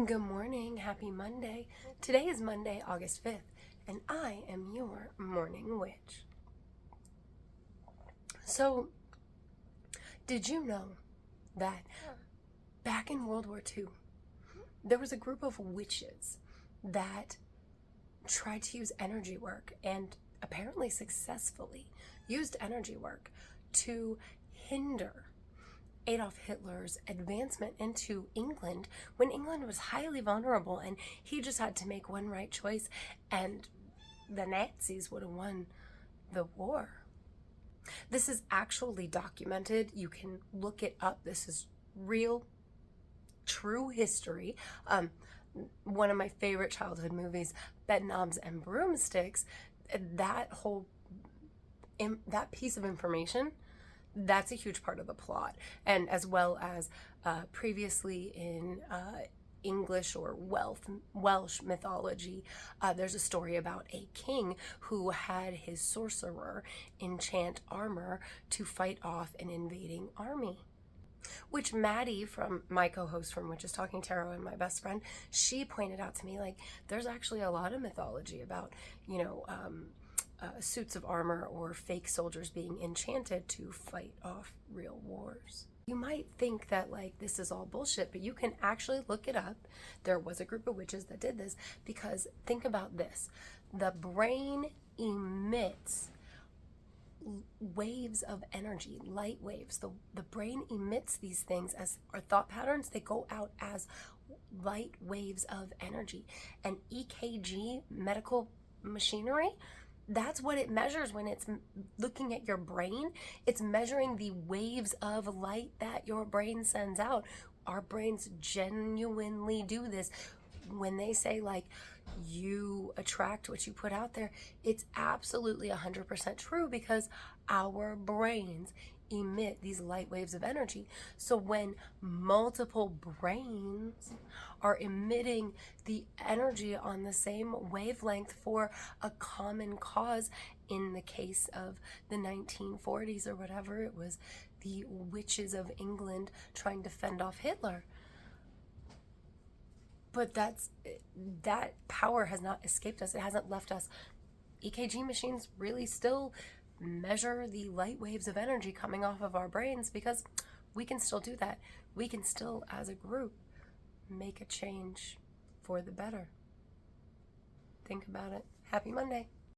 Good morning, happy Monday. Today is Monday, August 5th, and I am your morning witch. So, did you know that back in World War II, there was a group of witches that tried to use energy work and apparently successfully used energy work to hinder Adolf Hitler's advancement into England when England was highly vulnerable and he just had to make one right choice and the Nazis would have won the war. This is actually documented. You can look it up. This is real, true history. One of my favorite childhood movies, Bedknobs and Broomsticks, that piece of information, that's a huge part of the plot. And as well as previously in English or Welsh mythology, there's a story about a king who had his sorcerer enchant armor to fight off an invading army. Which Maddie, from my co-host from Witches Talking Tarot and my best friend, she pointed out to me, like, there's actually a lot of mythology about, suits of armor or fake soldiers being enchanted to fight off real wars. You might think that like this is all bullshit, but you can actually look it up. There was a group of witches that did this because think about this. The brain emits waves of energy, light waves. The brain emits these things as our thought patterns. They go out as light waves of energy. And EKG, medical machinery, that's what it measures when it's looking at your brain. It's measuring the waves of light that your brain sends out. Our brains genuinely do this. When they say like you attract what you put out there, it's absolutely 100% true because our brains emit these light waves of energy. So when multiple brains are emitting the energy on the same wavelength for a common cause, in the case of the 1940s or whatever, it was the witches of England trying to fend off Hitler. But that power has not escaped us. It hasn't left us. EKG machines really still measure the light waves of energy coming off of our brains because we can still do that. We can still, as a group, make a change for the better. Think about it. Happy Monday.